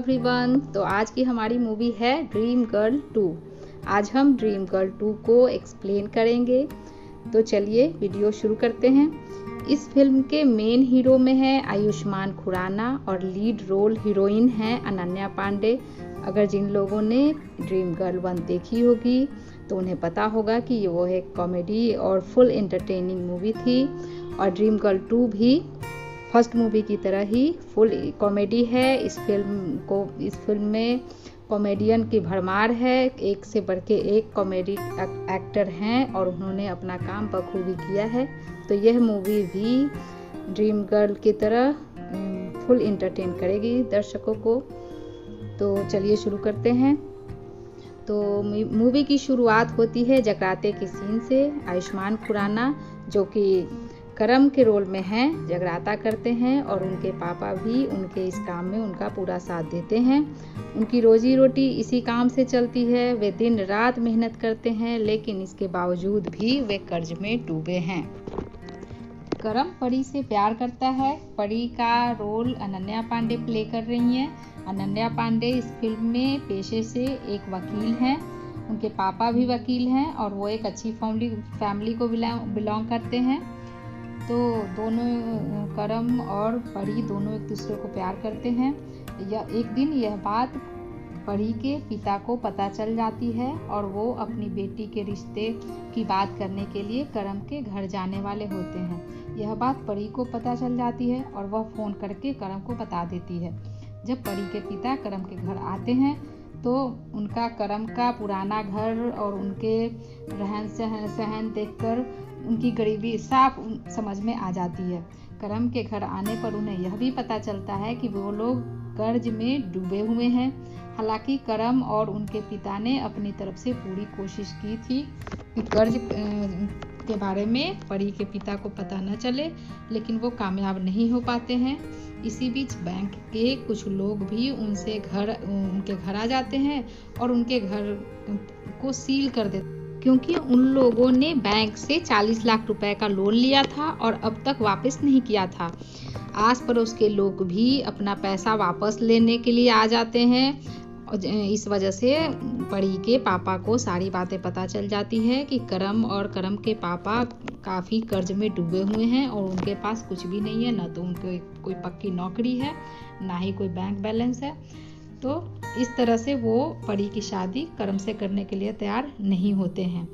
Everyone. तो आज की हमारी मूवी है ड्रीम गर्ल 2। आज हम ड्रीम गर्ल 2 को एक्सप्लेन करेंगे। तो चलिए वीडियो शुरू करते हैं। इस फिल्म के मेन हीरो में है आयुष्मान खुराना और लीड रोल हीरोइन है अनन्या पांडे। अगर जिन लोगों ने ड्रीम गर्ल 1 देखी होगी तो उन्हें पता होगा कि वो एक कॉमेडी और फुल एंटरटेनिंग मूवी थी। और ड्रीम गर्ल 2 भी फर्स्ट मूवी की तरह ही फुल कॉमेडी है। इस फिल्म में कॉमेडियन की भरमार है। एक से बढ़ के एक कॉमेडी एक्टर हैं और उन्होंने अपना काम बखूबी किया है। तो यह मूवी भी ड्रीम गर्ल की तरह फुल एंटरटेन करेगी दर्शकों को। तो चलिए शुरू करते हैं। तो मूवी की शुरुआत होती है जगराते के सीन से। आयुष्मान खुराना जो कि करम के रोल में हैं जगराता करते हैं और उनके पापा भी उनके इस काम में उनका पूरा साथ देते हैं। उनकी रोजी रोटी इसी काम से चलती है। वे दिन रात मेहनत करते हैं लेकिन इसके बावजूद भी वे कर्ज में डूबे हैं। करम परी से प्यार करता है। परी का रोल अनन्या पांडे प्ले कर रही हैं। अनन्या पांडे इस फिल्म में पेशे से एक वकील हैं। उनके पापा भी वकील हैं और वो एक अच्छी फैमिली को बिलोंग करते हैं। तो दोनों करम और परी दोनों एक दूसरे को प्यार करते हैं। एक दिन यह बात परी के पिता को पता चल जाती है और वो अपनी बेटी के रिश्ते की बात करने के लिए करम के घर जाने वाले होते हैं। यह बात परी को पता चल जाती है और वह फ़ोन करके करम को बता देती है। जब परी के पिता करम के घर आते हैं तो उनका करम का पुराना घर और उनके रहन सहन देखकर उनकी गरीबी साफ समझ में आ जाती है। करम के घर आने पर उन्हें यह भी पता चलता है कि वो लोग कर्ज में डूबे हुए हैं। हालांकि करम और उनके पिता ने अपनी तरफ से पूरी कोशिश की थी कि कर्ज के बारे में परी के पिता को पता न चले, लेकिन वो कामयाब नहीं हो पाते हैं। इसी बीच बैंक के कुछ लोग भी उनके घर आ जाते हैं और उनके घर को सील कर देते, क्योंकि उन लोगों ने बैंक से 40 लाख रुपए का लोन लिया था और अब तक वापस नहीं किया था। आस पड़ोस के लोग भी अपना पैसा वापस लेने के लिए आ जाते हैं। इस वजह से परी के पापा को सारी बातें पता चल जाती है कि करम और करम के पापा काफ़ी कर्ज में डूबे हुए हैं और उनके पास कुछ भी नहीं है। ना तो उनके कोई पक्की नौकरी है, ना ही कोई बैंक बैलेंस है। तो इस तरह से वो परी की शादी करम से करने के लिए तैयार नहीं होते हैं।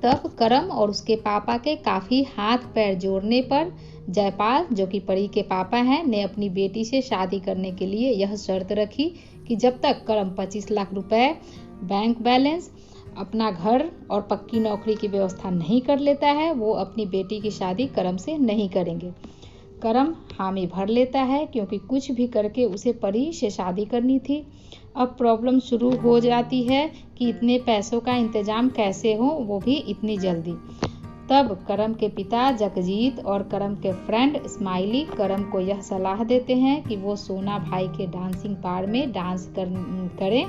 तब करम और उसके पापा के काफ़ी हाथ पैर जोड़ने पर जयपाल जो कि परी के पापा हैं ने अपनी बेटी से शादी करने के लिए यह शर्त रखी कि जब तक करम 25 लाख रुपए बैंक बैलेंस, अपना घर और पक्की नौकरी की व्यवस्था नहीं कर लेता है वो अपनी बेटी की शादी करम से नहीं करेंगे। करम हामी भर लेता है क्योंकि कुछ भी करके उसे परी से शादी करनी थी। अब प्रॉब्लम शुरू हो जाती है कि इतने पैसों का इंतजाम कैसे हो, वो भी इतनी जल्दी। तब करम के पिता जगजीत और करम के फ्रेंड स्माइली करम को यह सलाह देते हैं कि वो सोना भाई के डांसिंग बार में डांस करें,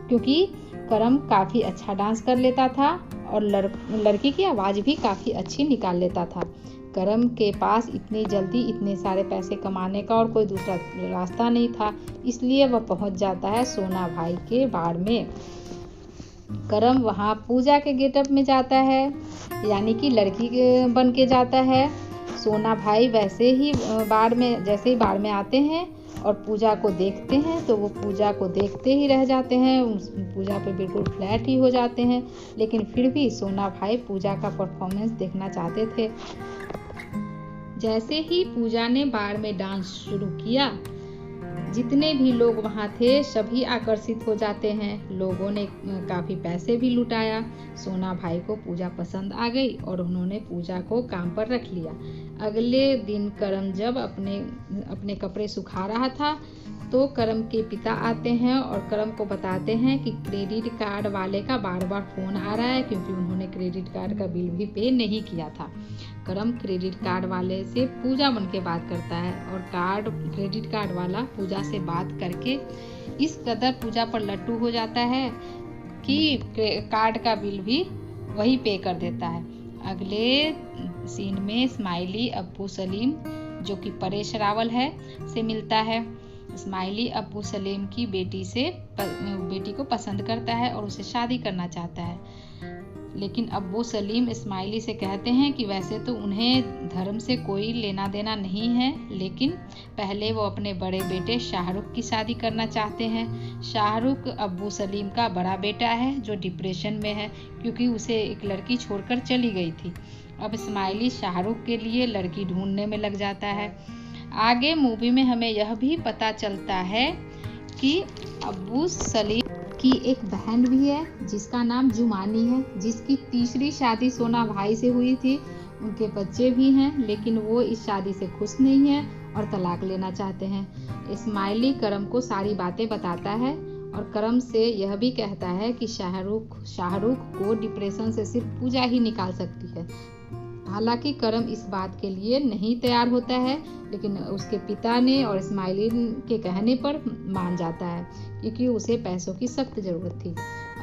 क्योंकि करम काफ़ी अच्छा डांस कर लेता था और लड़की की आवाज़ भी काफ़ी अच्छी निकाल लेता था। करम के पास इतनी जल्दी इतने सारे पैसे कमाने का और कोई दूसरा रास्ता नहीं था, इसलिए वह पहुंच जाता है सोना भाई के बार में। करम वहां पूजा के गेटअप में जाता है, यानी कि लड़की बन के जाता है। सोना भाई जैसे ही बार में आते हैं और पूजा को देखते हैं तो वो पूजा को देखते ही रह जाते हैं। पूजा पे बिल्कुल फ्लैट ही हो जाते हैं, लेकिन फिर भी सोना भाई पूजा का परफॉर्मेंस देखना चाहते थे। जैसे ही पूजा ने बार में डांस शुरू किया, जितने भी लोग वहाँ थे सभी आकर्षित हो जाते हैं। लोगों ने काफ़ी पैसे भी लुटाया। सोना भाई को पूजा पसंद आ गई और उन्होंने पूजा को काम पर रख लिया। अगले दिन करम जब अपने कपड़े सुखा रहा था तो करम के पिता आते हैं और करम को बताते हैं कि क्रेडिट कार्ड वाले का बार बार फ़ोन आ रहा है, क्योंकि उन्होंने क्रेडिट कार्ड का बिल भी पे नहीं किया था। करम क्रेडिट कार्ड वाले से पूजा बन के बात करता है और क्रेडिट कार्ड वाला पूजा से बात करके इस कदर पूजा पर लट्टू हो जाता है कि कार्ड का बिल भी वही पे कर देता है। अगले सीन में स्माइली अब्बू सलीम जो कि परेश रावल है से मिलता है। इस्माइली अब्बू सलीम की बेटी को पसंद करता है और उसे शादी करना चाहता है। लेकिन अब्बू सलीम इस्माइली से कहते हैं कि वैसे तो उन्हें धर्म से कोई लेना देना नहीं है, लेकिन पहले वो अपने बड़े बेटे शाहरुख की शादी करना चाहते हैं। शाहरुख अब्बू सलीम का बड़ा बेटा है जो डिप्रेशन में है क्योंकि उसे एक लड़की छोड़कर चली गई थी। अब इस्माइली शाहरुख के लिए लड़की ढूंढने में लग जाता है। आगे मूवी में हमें यह भी पता चलता है कि अब्बू सलीम की एक बहन भी है जिसका नाम जुमानी है, जिसकी तीसरी शादी सोना भाई से हुई थी। उनके बच्चे भी हैं, लेकिन वो इस शादी से खुश नहीं है और तलाक लेना चाहते हैं। इस्माइली करम को सारी बातें बताता है और करम से यह भी कहता है कि शाहरुख को डिप्रेशन से सिर्फ पूजा ही निकाल सकती है। हालांकि करम इस बात के लिए नहीं तैयार होता है, लेकिन उसके पिता ने और इस्माइली के कहने पर मान जाता है क्योंकि उसे पैसों की सख्त जरूरत थी।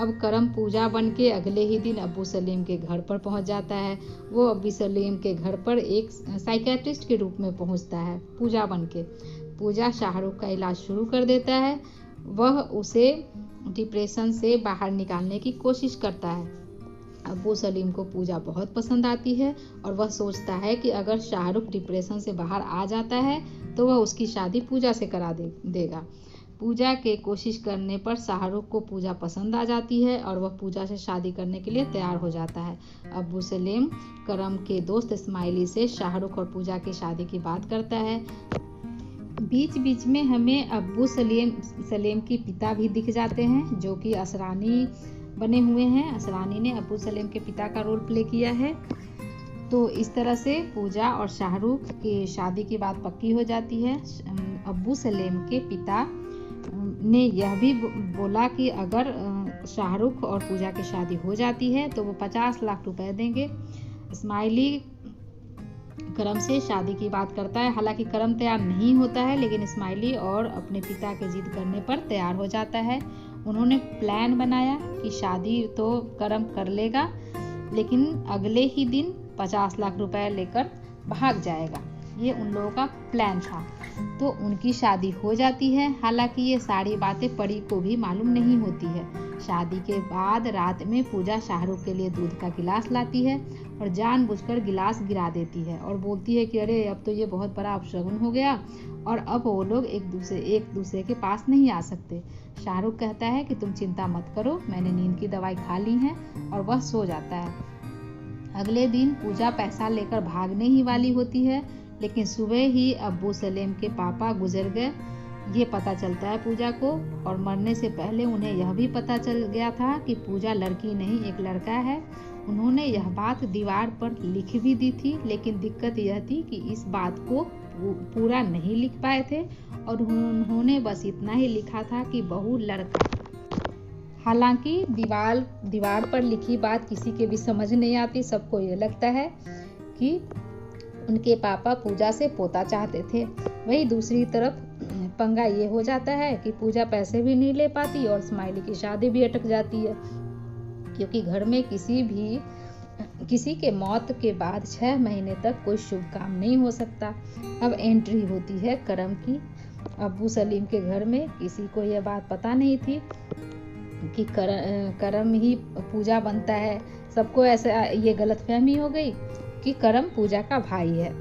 अब करम पूजा बन के अगले ही दिन अब्बू सलीम के घर पर पहुंच जाता है। वो अब्बू सलीम के घर पर एक साइकियाट्रिस्ट के रूप में पहुंचता है पूजा बन के। पूजा शाहरुख का इलाज शुरू कर देता है। वह उसे डिप्रेशन से बाहर निकालने की कोशिश करता है। अब्बू सलीम को पूजा बहुत पसंद आती है और वह सोचता है कि अगर शाहरुख डिप्रेशन से बाहर आ जाता है तो वह उसकी शादी पूजा से करा देगा। पूजा के कोशिश करने पर शाहरुख को पूजा पसंद आ जाती है और वह पूजा से शादी करने के लिए तैयार हो जाता है। अब्बू सलीम करम के दोस्त इस्माइली से शाहरुख और पूजा की शादी की बात करता है। बीच बीच में हमें अब्बू सलीम के पिता भी दिख जाते हैं जो कि असरानी बने हुए हैं। असरानी ने अब्बू सलीम के पिता का रोल प्ले किया है। तो इस तरह से पूजा और शाहरुख की शादी की बात पक्की हो जाती है। अब्बू सलीम के पिता ने यह भी बोला कि अगर शाहरुख और पूजा की शादी हो जाती है तो वो 50 लाख रुपए देंगे। इस्माइली करम से शादी की बात करता है। हालांकि करम तैयार नहीं होता है, लेकिन इस्माइली और अपने पिता के जिद करने पर तैयार हो जाता है। उन्होंने प्लान बनाया कि शादी तो करम कर लेगा, लेकिन अगले ही दिन 50 लाख रुपए लेकर भाग जाएगा। ये उन लोगों का प्लान था। तो उनकी शादी हो जाती है। हालांकि ये सारी बातें परी को भी मालूम नहीं होती है। शादी के बाद रात में पूजा शाहरुख के लिए दूध का गिलास लाती है और जानबूझकर गिलास गिरा देती है और बोलती है कि अरे अब तो ये बहुत बड़ा अपशगुन हो गया और अब वो लोग एक दूसरे के पास नहीं आ सकते। शाहरुख कहता है कि तुम चिंता मत करो, मैंने नींद की दवाई खा ली है, और वह सो जाता है। अगले दिन पूजा पैसा लेकर भागने ही वाली होती है, लेकिन सुबह ही अब्बू सलीम के पापा गुजर गए। ये पता चलता है पूजा को, और मरने से पहले उन्हें यह भी पता चल गया था कि पूजा लड़की नहीं एक लड़का है। उन्होंने यह बात दीवार पर लिख भी दी थी, लेकिन दिक्कत यह थी कि इस बात को पूरा नहीं लिख पाए थे और उन्होंने बस इतना ही लिखा था कि बहू लड़का। हालांकि दीवार पर लिखी बात किसी के भी समझ नहीं आती। सबको ये लगता है कि उनके पापा पूजा से पोता चाहते थे। वही दूसरी तरफ पंगा ये हो जाता है कि पूजा पैसे भी नहीं ले पाती और इस्माइली की शादी भी अटक जाती है, क्योंकि घर में किसी के मौत के बाद 6 महीने तक कोई शुभ काम नहीं हो सकता। अब एंट्री होती है करम की अब्बू सलीम के घर में। किसी को यह बात पता नहीं थी कि करम ही पूजा बनता है। सबको ऐसा ये गलतफहमी हो गई कि करम पूजा का भाई है।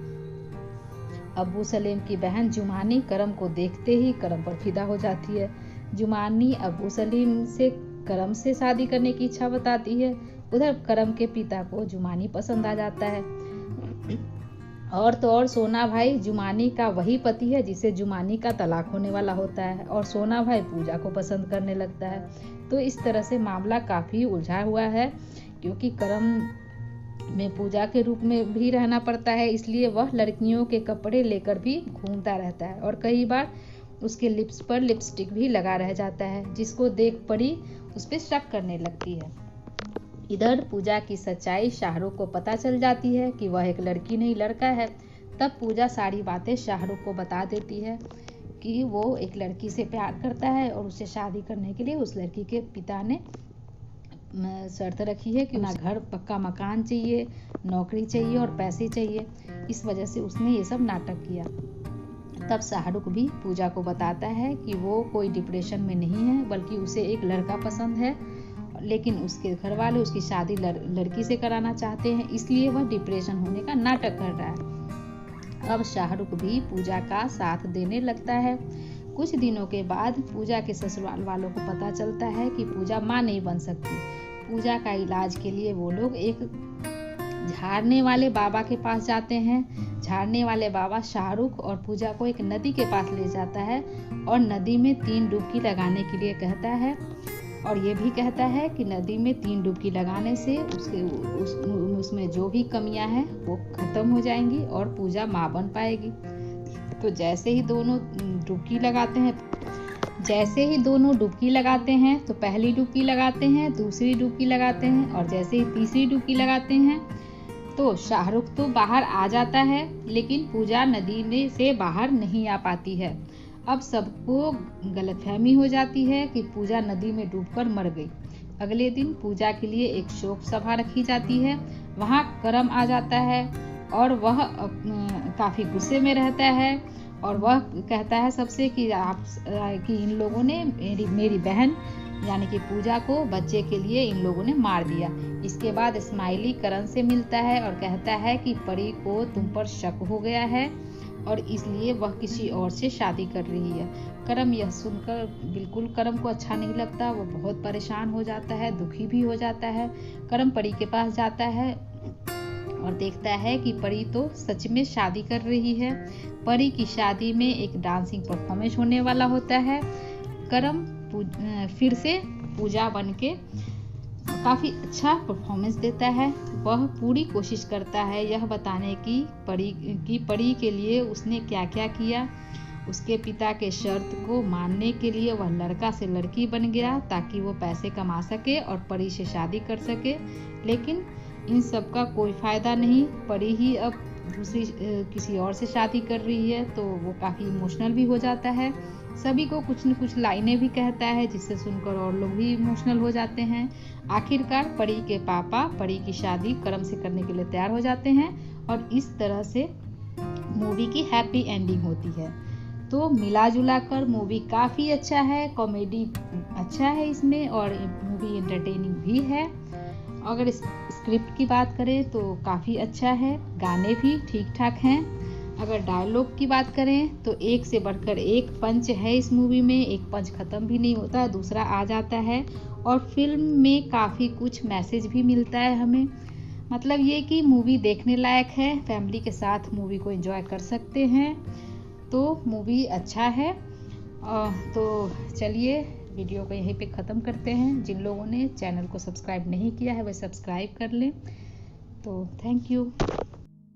अब्बू सलीम की बहन जुमानी करम को देखते ही करम पर फिदा हो जाती है। जुमानी अब्बू सलीम से करम से शादी करने की इच्छा बताती है। उधर करम के पिता को जुमानी पसंद आ जाता है। और तो और सोना भाई जुमानी का वही पति है जिसे जुमानी का तलाक होने वाला होता है, और सोना भाई पूजा को पसंद करने लगता है। तो इस तरह से मामला काफी उलझा हुआ है, क्योंकि करम में पूजा के रूप में भी रहना पड़ता है, इसलिए वह लड़कियों के कपड़े लेकर भी घूमता रहता है और कई बार उसके लिप्स पर लिपस्टिक भी लगा रह जाता है, जिसको देख परी उस पर शक करने लगती है। इधर पूजा की सच्चाई शाहरुख को पता चल जाती है कि वह एक लड़की नहीं लड़का है। तब पूजा सारी बातें शाहरुख को बता देती है कि वो एक लड़की से प्यार करता है और उससे शादी करने के लिए उस लड़की के पिता ने शर्त रखी है कि ना घर पक्का मकान चाहिए, नौकरी चाहिए और पैसे चाहिए। इस वजह से उसने ये सब नाटक किया। तब शाहरुख भी पूजा को बताता है कि वो कोई डिप्रेशन में नहीं है, बल्कि उसे एक लड़का पसंद है, लेकिन उसके घर वाले उसकी शादी लड़की से कराना चाहते हैं, इसलिए वह डिप्रेशन होने का नाटक कर रहा है। अब शाहरुख भी पूजा का साथ देने लगता है। कुछ दिनों के बाद पूजा के ससुराल वालों को पता चलता है कि पूजा माँ नहीं बन सकती। पूजा का इलाज के लिए वो लोग एक झाड़ने वाले बाबा के पास जाते हैं। झाड़ने वाले बाबा शाहरुख और पूजा को एक नदी के पास ले जाता है और नदी में 3 डुबकी लगाने के लिए कहता है, और ये भी कहता है कि नदी में 3 डुबकी लगाने से उसमें जो भी कमियां हैं वो खत्म हो जाएंगी और पूजा माँ बन पाएगी। तो जैसे ही दोनों डुबकी लगाते हैं तो पहली डुबकी लगाते हैं, दूसरी डुबकी लगाते हैं, और जैसे ही तीसरी डुबकी लगाते हैं तो शाहरुख तो बाहर आ जाता है, लेकिन पूजा नदी में से बाहर नहीं आ पाती है। अब सबको गलतफहमी हो जाती है कि पूजा नदी में डूबकर मर गई। अगले दिन पूजा के लिए एक शोक सभा रखी जाती है। वहाँ करम आ जाता है और वह काफी गुस्से में रहता है और वह कहता है सबसे कि इन लोगों ने मेरी बहन यानी कि पूजा को बच्चे के लिए इन लोगों ने मार दिया। इसके बाद स्माइली करण से मिलता है और कहता है कि परी को तुम पर शक हो गया है और इसलिए वह किसी और से शादी कर रही है। करम यह सुनकर बिल्कुल करम को अच्छा नहीं लगता। वो बहुत परेशान हो जाता है, दुखी भी हो जाता है। करम परी के पास जाता है और देखता है कि परी तो सच में शादी कर रही है। परी की शादी में एक डांसिंग परफॉर्मेंस होने वाला होता है। करम फिर से पूजा बनके काफी अच्छा परफॉर्मेंस देता है। वह पूरी कोशिश करता है यह बताने की परी के लिए उसने क्या क्या किया। उसके पिता के शर्त को मानने के लिए वह लड़का से लड़की बन गया ताकि वो पैसे कमा सके और परी से शादी कर सके, लेकिन इन सब का कोई फायदा नहीं। परी ही अब किसी और से शादी कर रही है, तो वो काफी इमोशनल भी हो जाता है। सभी को कुछ न कुछ लाइनें भी कहता है जिससे सुनकर और लोग भी इमोशनल हो जाते हैं। आखिरकार परी के पापा परी की शादी करम से करने के लिए तैयार हो जाते हैं और इस तरह से मूवी की हैप्पी एंडिंग होती है। तो मिला जुला कर मूवी काफी अच्छा है, कॉमेडी अच्छा है इसमें और मूवी एंटरटेनिंग भी है। अगर स्क्रिप्ट की बात करें तो काफी अच्छा है, गाने भी ठीक ठाक हैं। अगर डायलॉग की बात करें तो एक से बढ़कर एक पंच है इस मूवी में, एक पंच खत्म भी नहीं होता, दूसरा आ जाता है। और फिल्म में काफी कुछ मैसेज भी मिलता है हमें। मतलब ये कि मूवी देखने लायक है, फैमिली के साथ मूवी को एंजॉय कर सकते हैं। तो मूवी अच्छा है। तो चलिए वीडियो को यहीं पे ख़त्म करते हैं। जिन लोगों ने चैनल को सब्सक्राइब नहीं किया है वह सब्सक्राइब कर लें। तो थैंक यू।